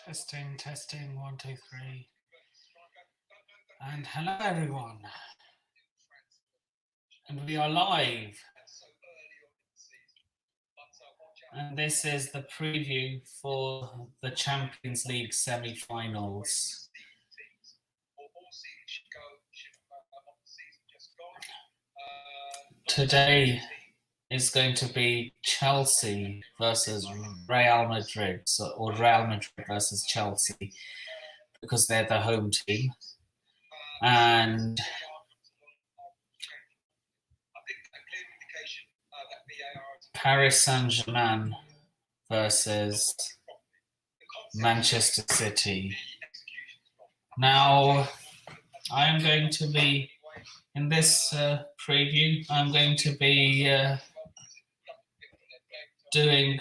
Testing, testing, 1, 2, 3. And hello everyone. And we are live. And this is the preview for the Champions League semi-finals. Today is going to be Chelsea versus Real Madrid, or Real Madrid versus Chelsea, because they're the home team. And Paris Saint-Germain versus Manchester City. Now, I am going to be, in this preview, I'm going to be doing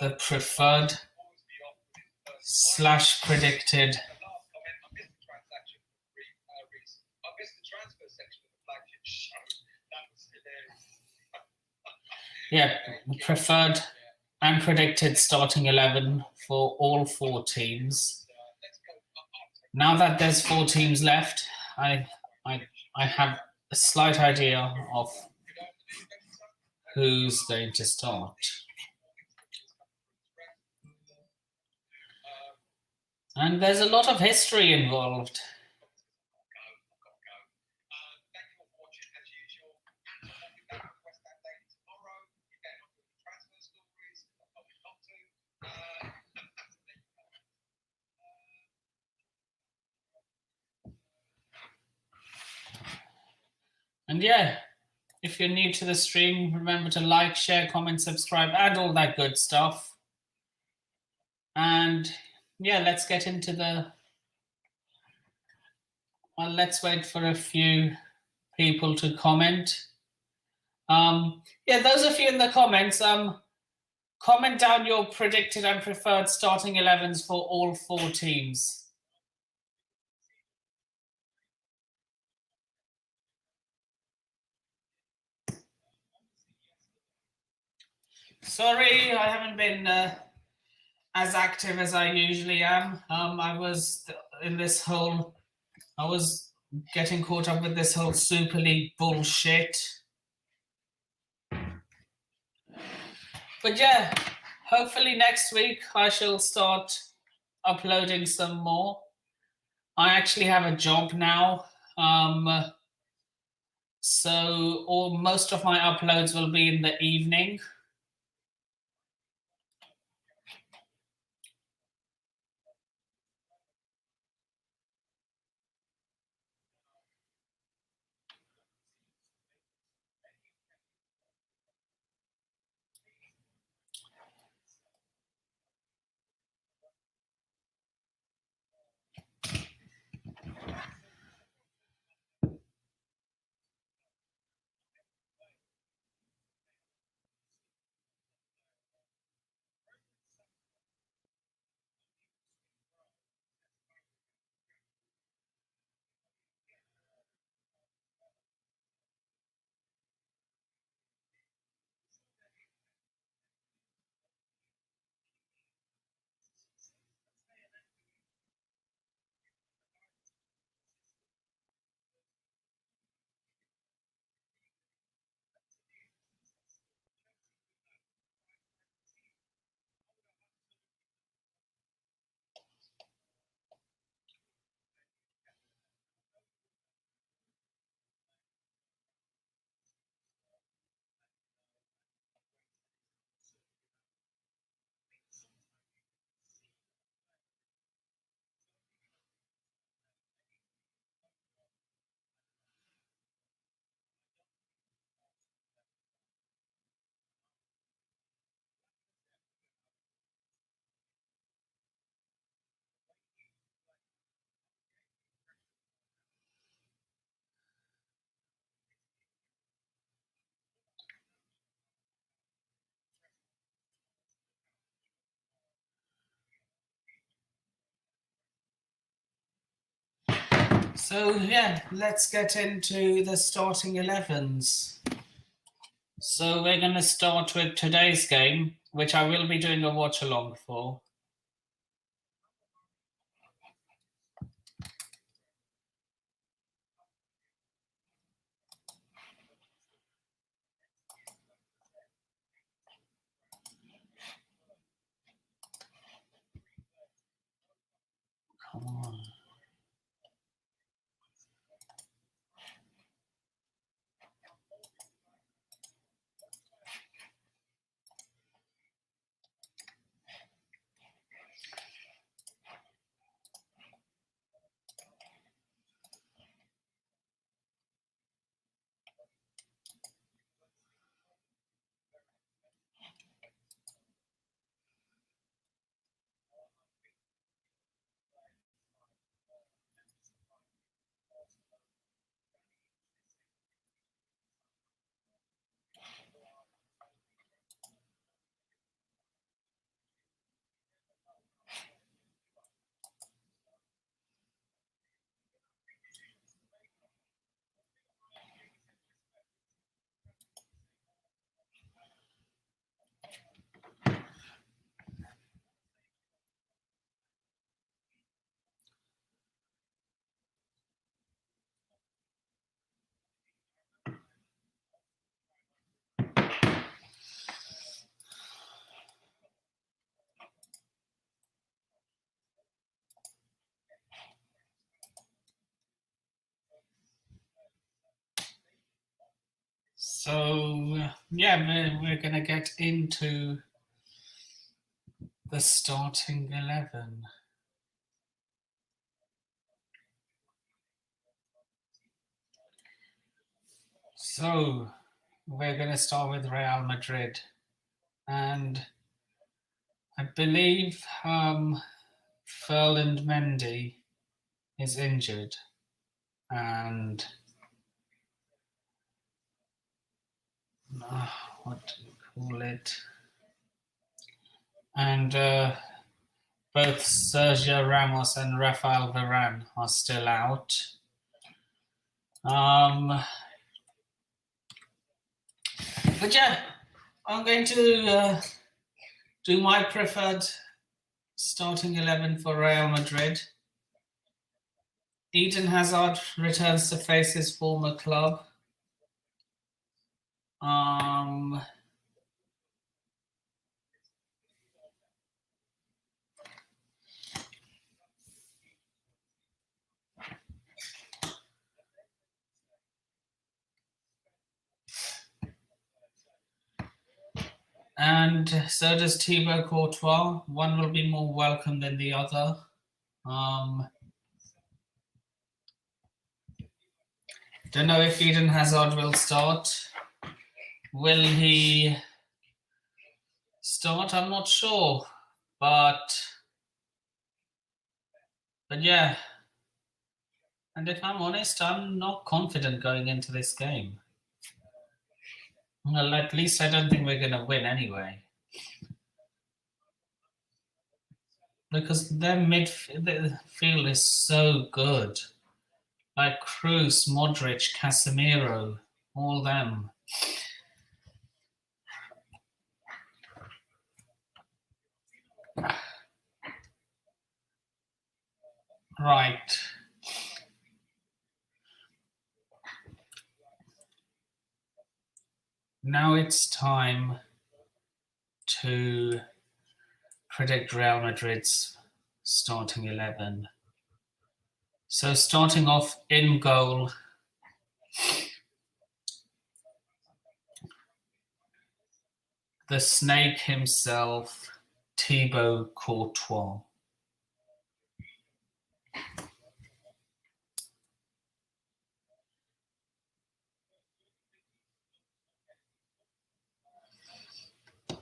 the preferred / predicted preferred and predicted starting 11 for all 4 teams. Now that there's 4 teams left, I have a slight idea of who's going to start. And there's a lot of history involved. And yeah, if you're new to the stream, remember to like, share, comment, subscribe, and all that good stuff. And yeah, let's get into let's wait for a few people to comment. Yeah, those of you in the comments, comment down your predicted and preferred starting 11s for all 4 teams. Sorry, I haven't been as active as I usually am. I was getting caught up with this whole Super League bullshit. But yeah, hopefully next week I shall start uploading some more. I actually have a job now. So most of my uploads will be in the evening. So yeah, let's get into the starting 11s. So we're going to start with today's game, which I will be doing a watch along for. Come on. So yeah, we're going to get into the starting 11. So we're going to start with Real Madrid, and I believe Ferland Mendy is injured, and what do you call it? And both Sergio Ramos and Rafael Varane are still out. But yeah, I'm going to do my preferred starting 11 for Real Madrid. Eden Hazard returns to face his former club. And so does Thibaut Courtois. One will be more welcome than the other. Don't know if Eden Hazard will start. Will he start? I'm not sure. But yeah. And if I'm honest, I'm not confident going into this game. Well, at least I don't think we're going to win anyway. Because their midfield is so good. Like Kroos, Modric, Casemiro, all them. Right. Now it's time to predict Real Madrid's starting 11. So starting off in goal, the snake himself, Thibaut Courtois.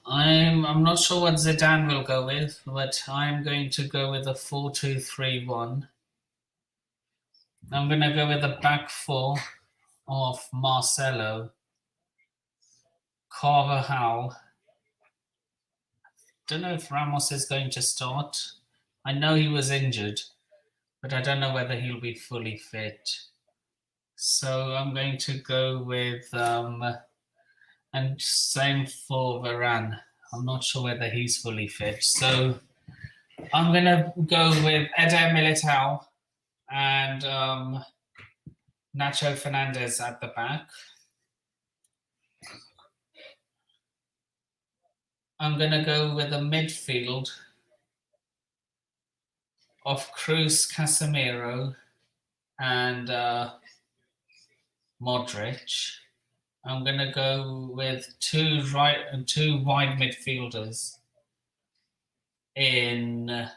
I'm not sure what Zidane will go with, but I'm going to go with a 4-2-3-1. I'm going to go with the back four of Marcelo, Carvajal. Don't know if Ramos is going to start. I know he was injured, but I don't know whether he'll be fully fit. So I'm going to go with, and same for Varane. I'm not sure whether he's fully fit. So I'm going to go with Eder Militao and Nacho Fernandez at the back. I'm going to go with a midfield of Cruz, Casemiro, and Modric. I'm going to go with two wide midfielders in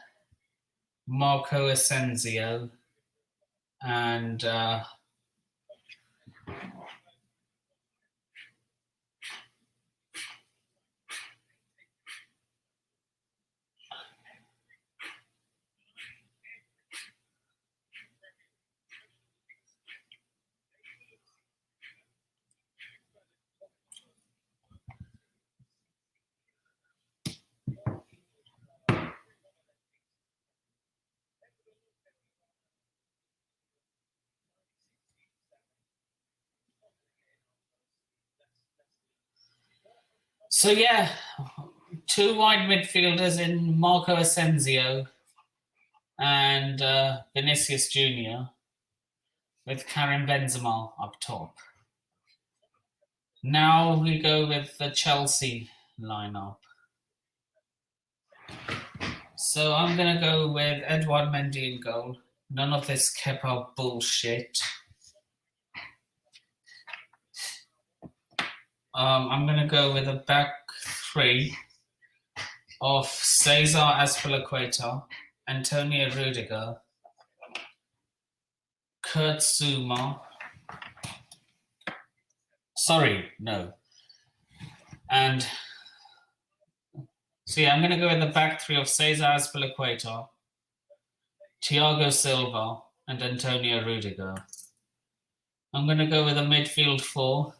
Marco Asensio and so yeah, two wide midfielders in Marco Asensio and Vinicius Junior with Karim Benzema up top. Now we go with the Chelsea lineup. So I'm going to go with Edouard Mendy in goal. None of this Kepa bullshit. I'm going to go with a back three of Cesar Azpilicueta, Antonio Rudiger, Kurt Zouma. Sorry, no. And so yeah, I'm going to go with the back three of Cesar Azpilicueta, Thiago Silva, and Antonio Rudiger. I'm going to go with a midfield four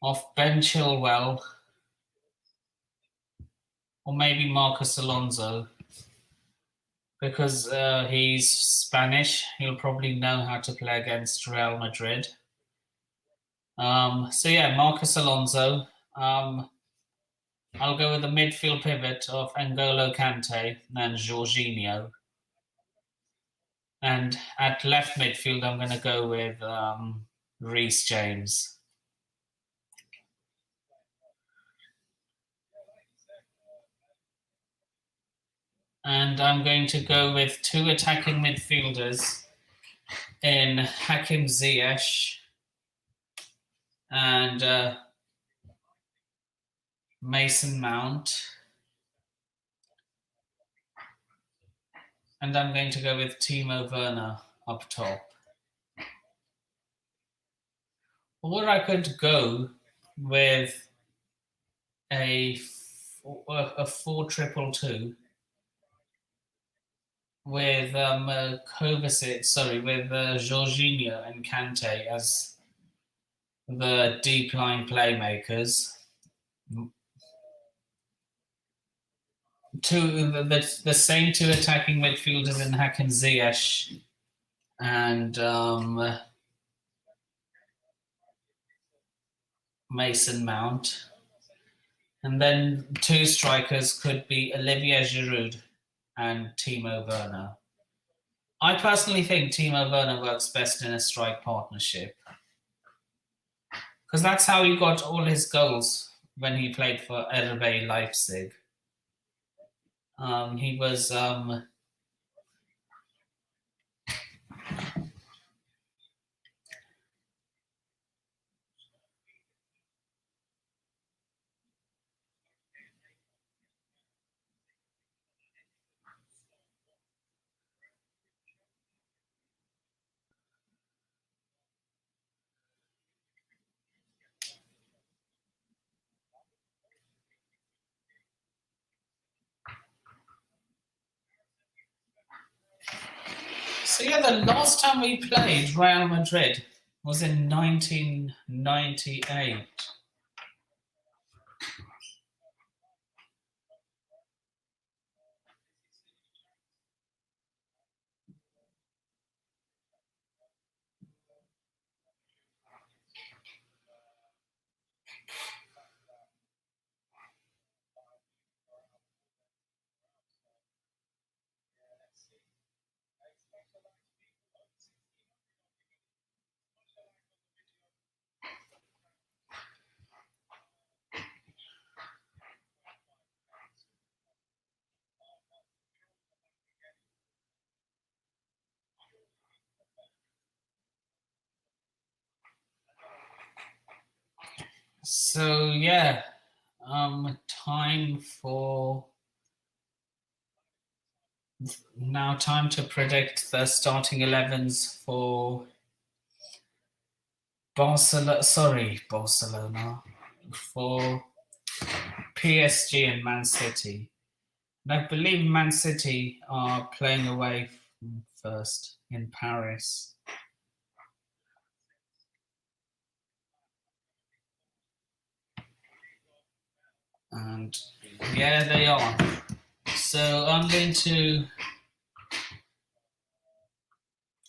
of Ben Chilwell, or maybe Marcos Alonso, because he's Spanish. He'll probably know how to play against Real Madrid. So yeah, Marcos Alonso. I'll go with the midfield pivot of N'Golo Kante and Jorginho. And at left midfield, I'm going to go with Reece James. And I'm going to go with two attacking midfielders in Hakim Ziyech and Mason Mount. And I'm going to go with Timo Werner up top. Or I could go with a 4-2-2 with Kovacic, with Jorginho and Kante as the deep line playmakers. The same two attacking midfielders in Hakim Ziyech and Mason Mount. And then two strikers could be Olivier Giroud and Timo Werner. I personally think Timo Werner works best in a strike partnership, because that's how he got all his goals when he played for RB Leipzig. He was so yeah, the last time we played Real Madrid was in 1998. So yeah, time to predict the starting 11s for Barcelona, for PSG and Man City. And I believe Man City are playing away first in Paris. And yeah, they are. So I'm going to,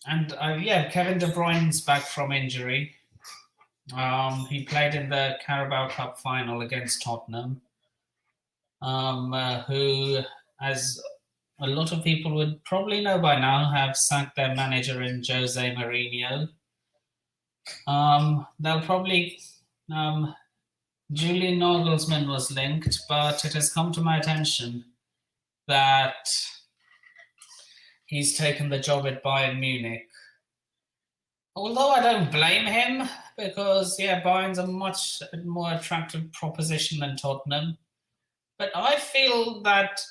and yeah, Kevin De Bruyne's back from injury. He played in the Carabao Cup final against Tottenham, who, as a lot of people would probably know by now, have sacked their manager in Jose Mourinho. They'll probably Julian Nagelsmann was linked, but it has come to my attention that he's taken the job at Bayern Munich. Although I don't blame him, because yeah, Bayern's a much more attractive proposition than Tottenham. But I feel that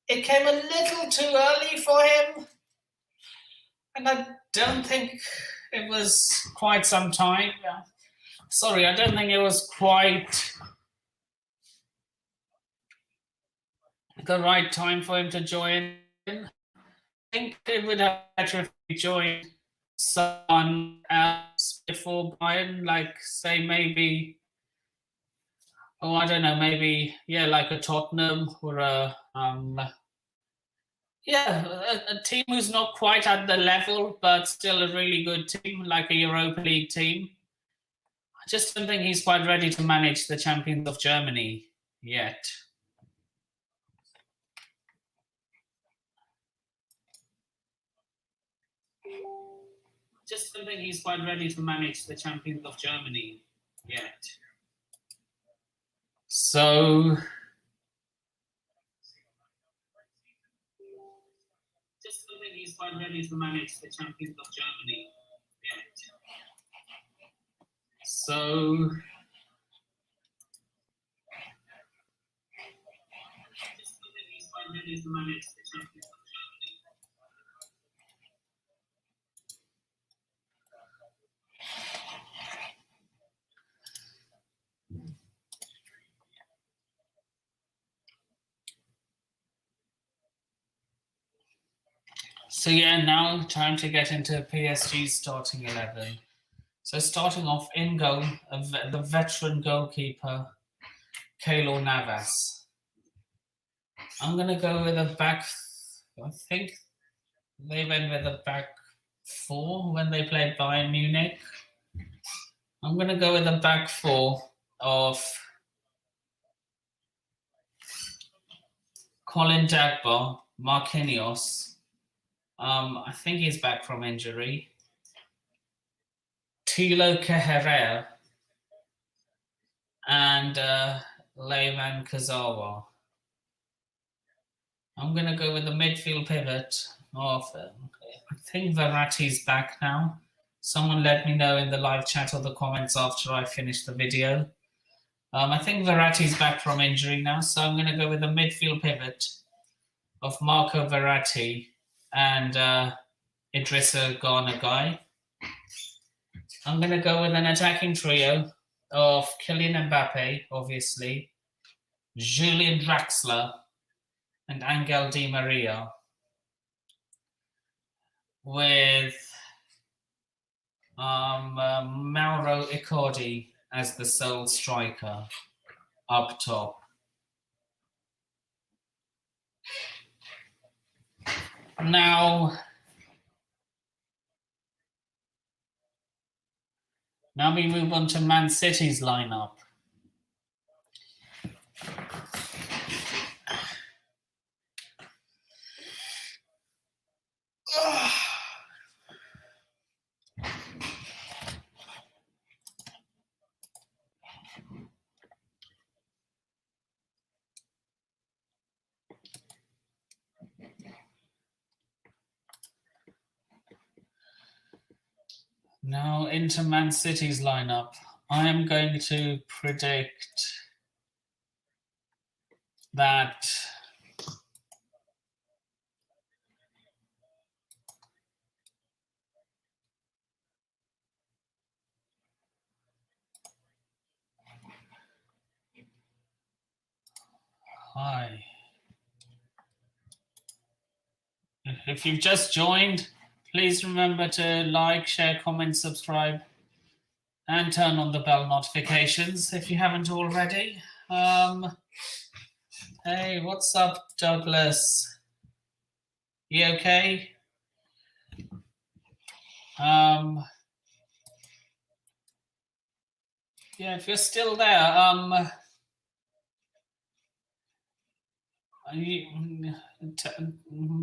it came a little too early for him. And I don't think it was quite some time. Sorry, I don't think it was quite the right time for him to join. I think it would have been better if he joined someone else before Bayern, like say maybe, I don't know, maybe yeah, like a Tottenham or a a team who's not quite at the level, but still a really good team, like a Europa League team. I just don't think he's quite ready to manage the champions of Germany yet. Just don't think he's quite ready to manage the champions of Germany yet. So just don't think he's quite ready to manage the champions of Germany yet. So just don't think he's quite ready to manage the champions of Germany. So yeah, now time to get into PSG's starting 11. So starting off in goal, the veteran goalkeeper, Keylor Navas. I'm going to go with a back, I think they went with a back four when they played Bayern Munich. I'm going to go with a back four of Colin Dagba, Marquinhos. I think he's back from injury. Thilo Kehrer and Levan Kazawa. I'm going to go with the midfield pivot of, I think Verratti's back now. Someone let me know in the live chat or the comments after I finish the video. I think Verratti's back from injury now, so I'm going to go with the midfield pivot of Marco Verratti and Idrissa Gana Guy. I'm going to go with an attacking trio of Kylian Mbappe, obviously, Julian Draxler, and Angel Di Maria, with Mauro Icardi as the sole striker up top. Now we move on to Man City's lineup. Now into Man City's lineup. I am going to predict that hi. If you've just joined, please remember to like, share, comment, subscribe, and turn on the bell notifications if you haven't already. Hey, what's up, Douglas? You okay? Yeah, if you're still there,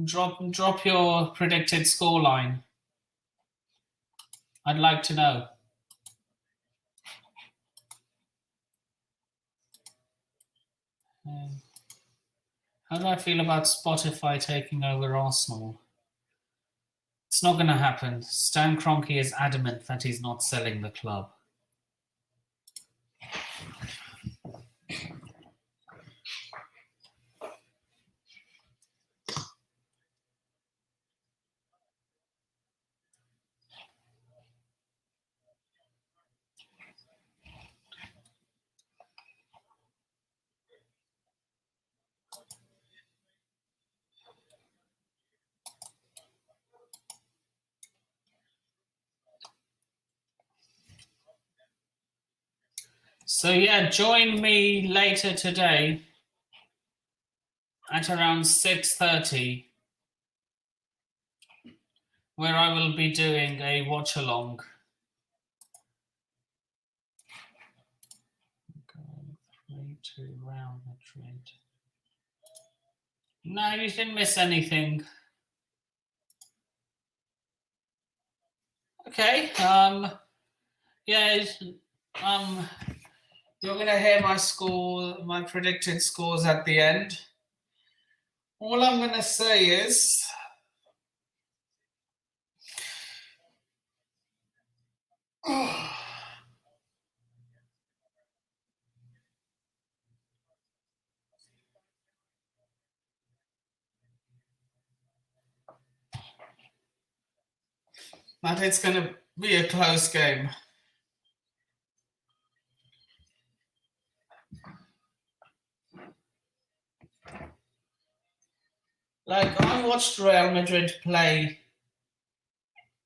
drop your predicted scoreline. I'd like to know. How do I feel about Spotify taking over Arsenal? It's not going to happen. Stan Kroenke is adamant that he's not selling the club. So yeah, join me later today at around 6:30, where I will be doing a watch along. To Real Madrid. No, you didn't miss anything. Okay. Yeah. You're gonna hear my score, my predicted scores at the end. All I'm gonna say is that it's gonna be a close game. Like, I watched Real Madrid play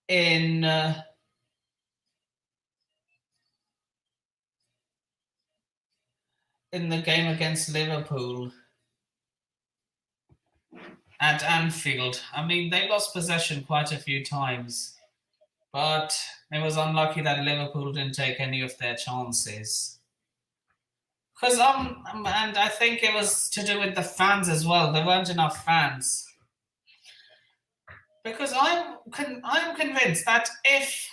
in the game against Liverpool at Anfield. I mean, they lost possession quite a few times, but it was unlucky that Liverpool didn't take any of their chances. Because and I think it was to do with the fans as well. There weren't enough fans. Because I'm convinced that if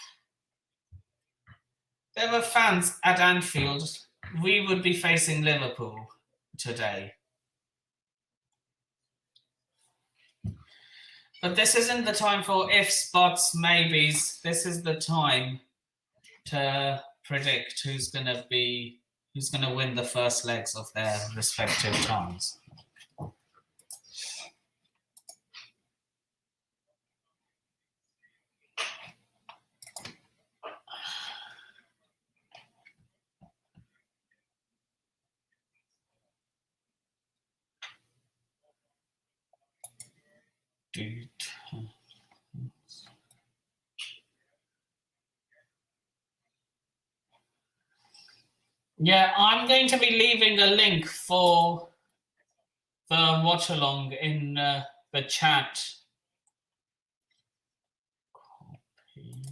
there were fans at Anfield, we would be facing Liverpool today. But this isn't the time for ifs, buts, maybes. This is the time to predict who's going to win the first legs of their respective times. Yeah, I'm going to be leaving a link for the watch along in the chat. Copy.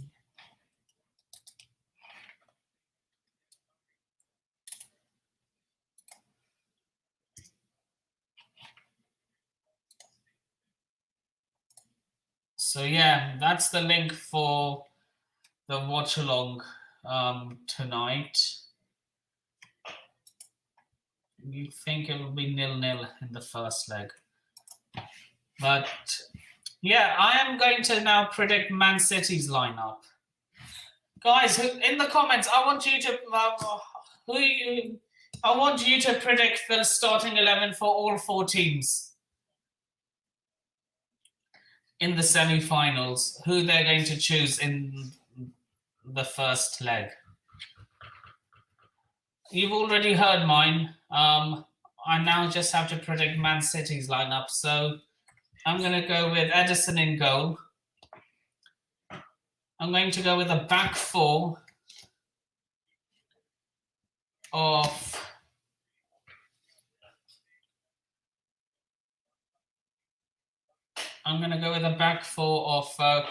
So yeah, that's the link for the watch along tonight. You think it will be 0-0 in the first leg. But yeah, I am going to now predict Man City's lineup. Guys, in the comments, I want you to I want you to predict the starting 11 for all 4 teams in the semi-finals. Who they're going to choose in the first leg. You've already heard mine. I now just have to predict Man City's lineup. So I'm going to go with Edison in goal. I'm going to go with a back 4 of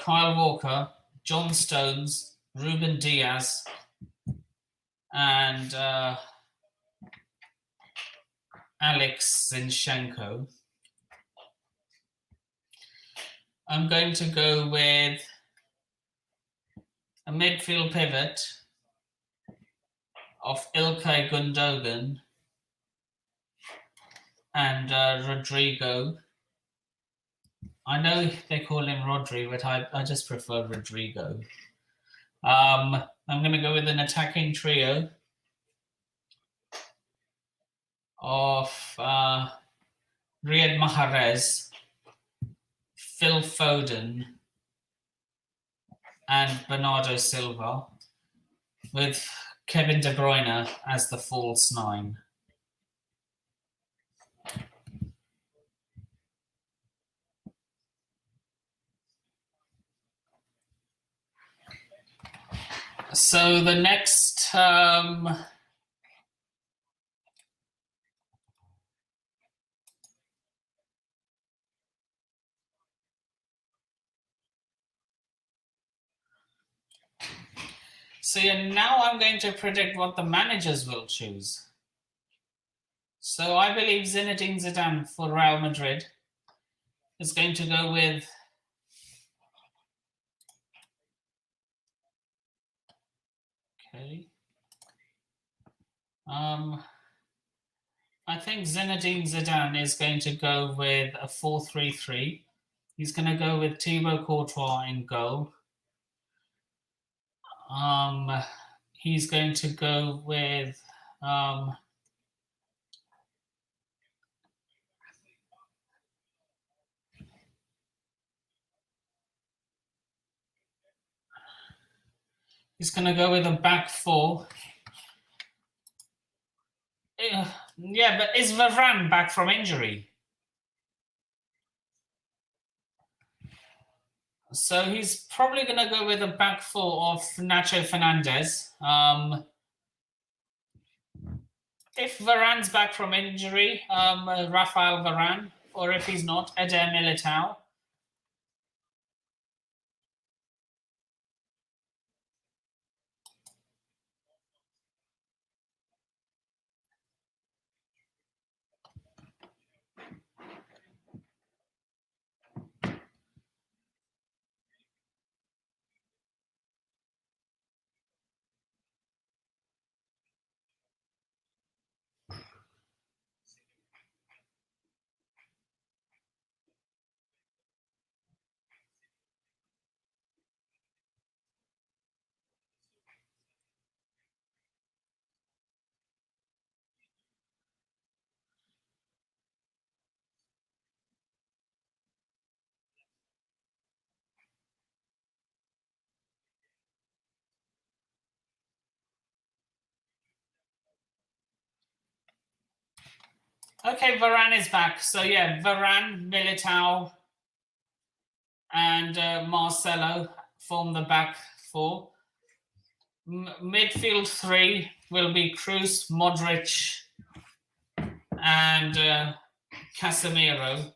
Kyle Walker, John Stones, Ruben Diaz, and Alex Zinchenko. I'm going to go with a midfield pivot of Ilkay Gundogan and Rodrigo. I know they call him Rodri, but I just prefer Rodrigo. I'm going to go with an attacking trio of Riyad Mahrez, Phil Foden, and Bernardo Silva, with Kevin De Bruyne as the false 9. So the next so now I'm going to predict what the managers will choose. So I believe Zinedine Zidane for Real Madrid is going to go with I think Zinedine Zidane is going to go with a 4-3-3. He's going to go with Thibaut Courtois in goal. He's going to go with he's going to go with a back 4. Yeah, but is Varane back from injury? So he's probably going to go with a back 4 of Nacho Fernandez. If Varane's back from injury, Rafael Varane, or if he's not, Eder Militao. Okay, Varane is back. So yeah, Varane, Militao, and Marcelo form the back 4. Midfield 3 will be Kroos, Modric, and Casemiro.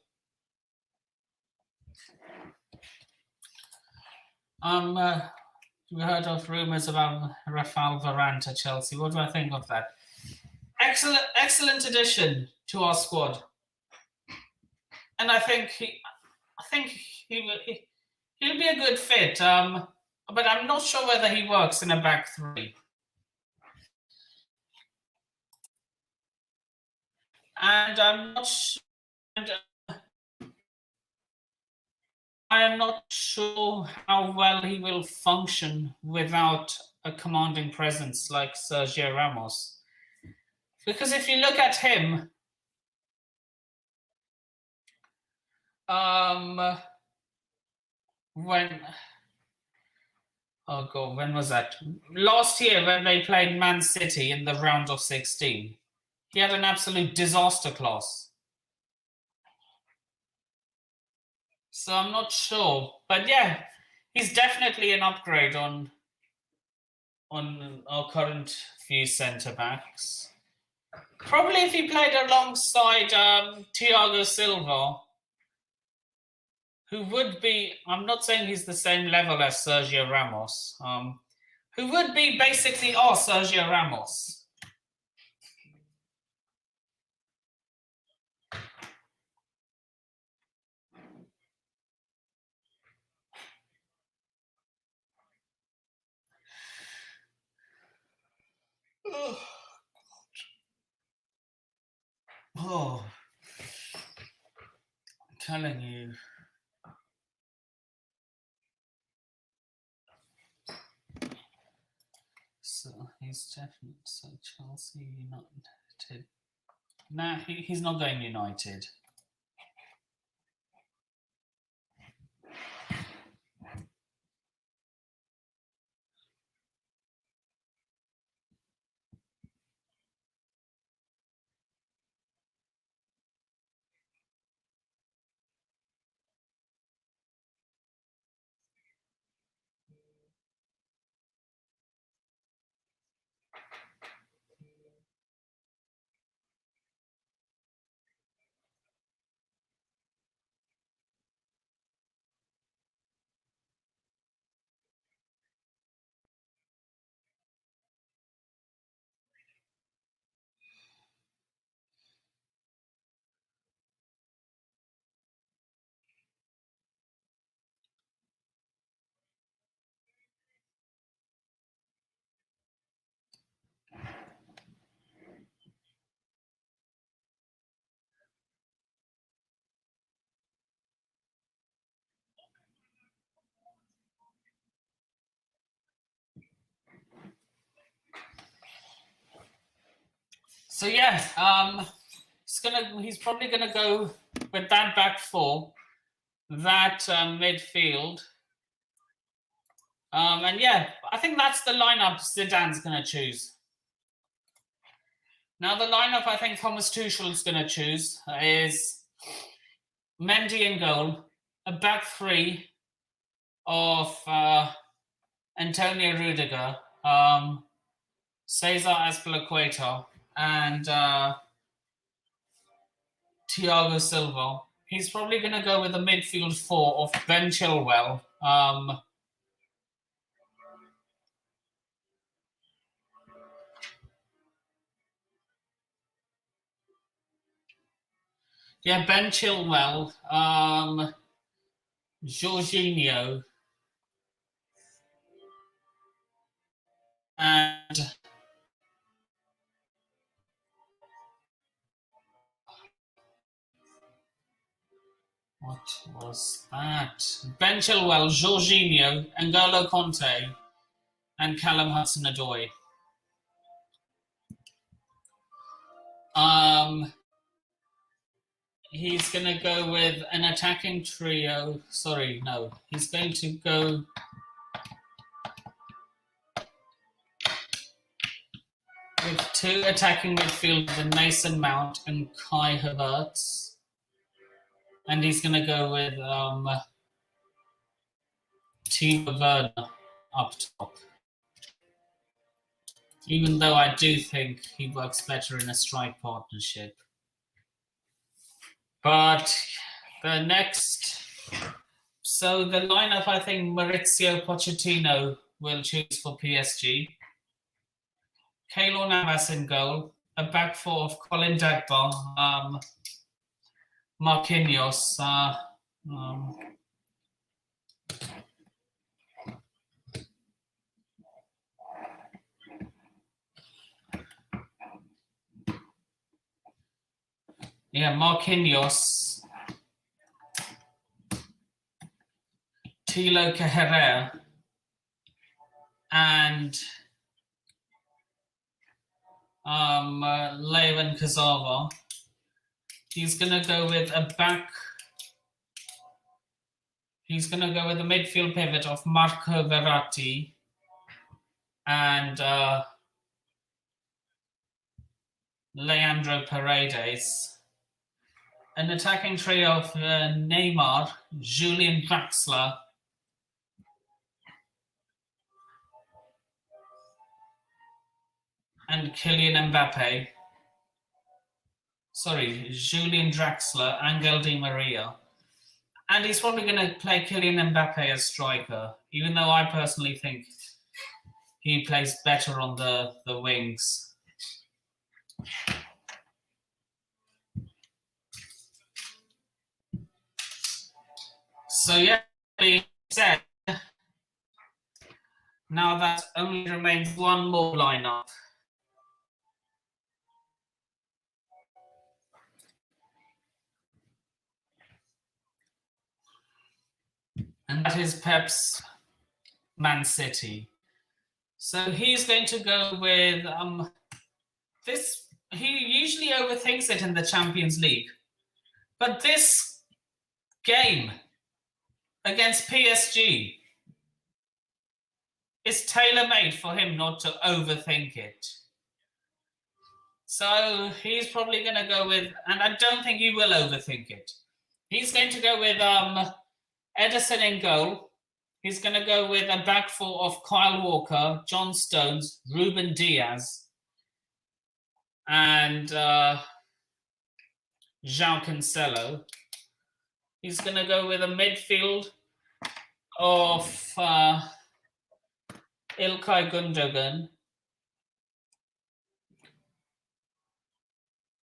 We heard of rumours about Rafael Varane to Chelsea. What do I think of that? Excellent addition to our squad, and I think he'll be a good fit. But I'm not sure whether he works in a back 3. And I'm not sure. I am not sure how well he will function without a commanding presence like Sergio Ramos. Because if you look at him, when oh god, when was that? Last year when they played Man City in the round of 16, he had an absolute disaster class. So I'm not sure, but yeah, he's definitely an upgrade on our current few centre backs. Probably if he played alongside Thiago Silva, who would be, I'm not saying he's the same level as Sergio Ramos, who would be basically our Sergio Ramos. Oh, I'm telling you. So he's definitely so Chelsea United. Nah, he's not going United. So yeah, he's probably gonna go with that back four, that midfield, and yeah, I think that's the lineup Zidane's gonna choose. Now the lineup I think Thomas Tuchel's gonna choose is Mendy in goal, a back three of Antonio Rudiger, Cesar Azpilicueta, and Thiago Silva. He's probably going to go with a midfield four of Ben Chilwell. Yeah, Ben Chilwell, Jorginho, and what was that? Ben Chilwell, Jorginho, N'Golo Conte, and Callum Hudson-Odoi. He's going to go with an attacking trio. Sorry, no. He's going to go with two attacking midfielders in Mason Mount and Kai Havertz. And he's going to go with Timo Werner up top. Even though I do think he works better in a strike partnership. But the next... So the lineup, I think Maurizio Pochettino will choose for PSG. Keylor Navas in goal. A back four of Colin Dagba, Marquinhos, Marquinhos, Tilo Kehrer and Levin Kazava. He's going to go with a back. He's going to go with a midfield pivot of Marco Verratti and Leandro Paredes. An attacking trio of Neymar, Julian Draxler, and Kylian Mbappe. Sorry, Julian Draxler, Angel Di Maria. And he's probably going to play Kylian Mbappe as striker, even though I personally think he plays better on the wings. So yeah, being said, now that only remains one more lineup. And that is Pep's Man City. So he's going to go with this. He usually overthinks it in the Champions League, but this game against PSG is tailor-made for him not to overthink it. So he's probably going to go with, and I don't think he will overthink it. He's going to go with Ederson in goal. He's going to go with a back four of Kyle Walker, John Stones, Ruben Diaz, and João Cancelo. He's going to go with a midfield of Ilkay Gundogan,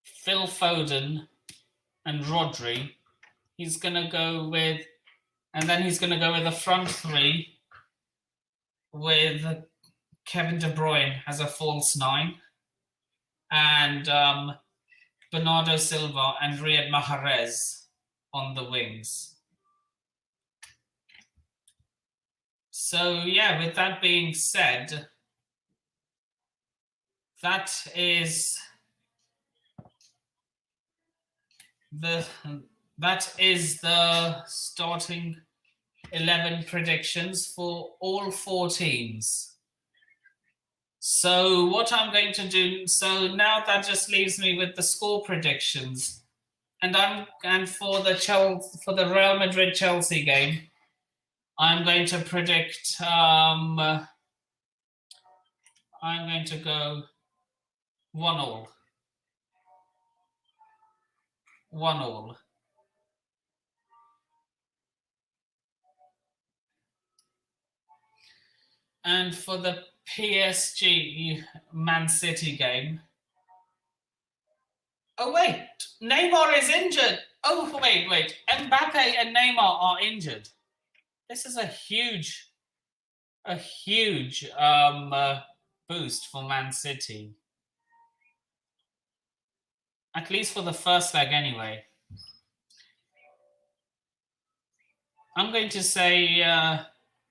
Phil Foden, and Rodri. He's going to go with, and then he's going to go with a front three with Kevin De Bruyne as a false nine, and Bernardo Silva and Riyad Mahrez on the wings. So yeah, with that being said, that is the starting 11 predictions for all 4 teams. So what I'm going to do, so now that just leaves me with the score predictions, and for the Real Madrid Chelsea game, I'm going to predict. I'm going to go 1-1. 1-1. And for the PSG Man City game. Oh wait, Neymar is injured. Oh wait. Mbappe and Neymar are injured. This is a huge boost for Man City. At least for the first leg anyway. I'm going to say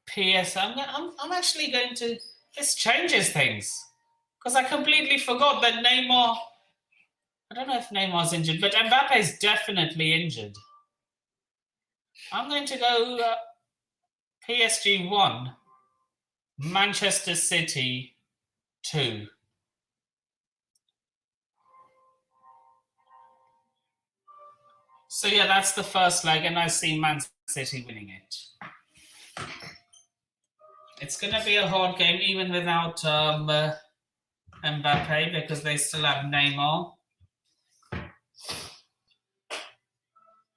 PS. I'm actually going to. This changes things because I completely forgot that Neymar. I don't know if Neymar's injured, but Mbappe is definitely injured. I'm going to go PSG 1, Manchester City 2. So yeah, that's the first leg, and I see Man City winning it. It's going to be a hard game, even without Mbappe, because they still have Neymar.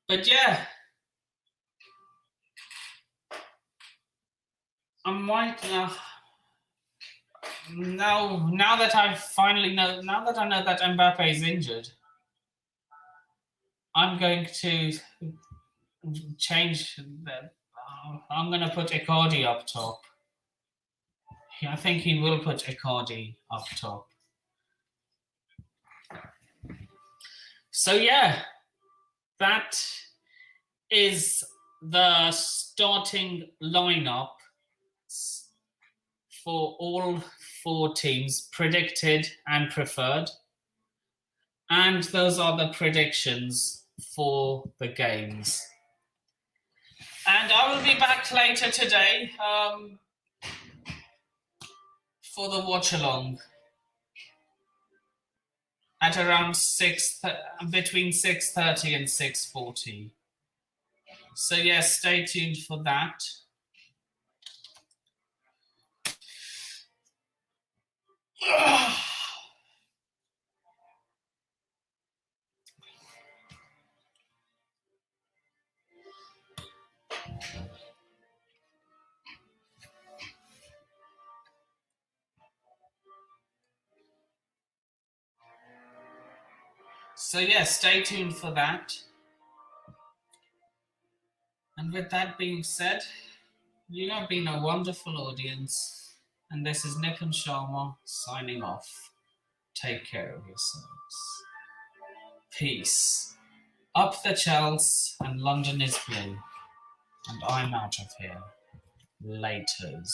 But yeah, I might now that I finally know. Now that I know that Mbappe is injured, I'm going to change that. I'm going to put Icardi up top. I think he will put Icardi up top. So yeah, that is the starting lineup for all 4 teams, predicted and preferred. And those are the predictions for the games. And I will be back later today for the watch along at around between 6:30 and 6:40. So yes, stay tuned for that. So yes, stay tuned for that. And with that being said, you have been a wonderful audience. And this is Nick and Sharma signing off. Take care of yourselves. Peace. Up the Chels and London is blue. And I'm out of here. Laters.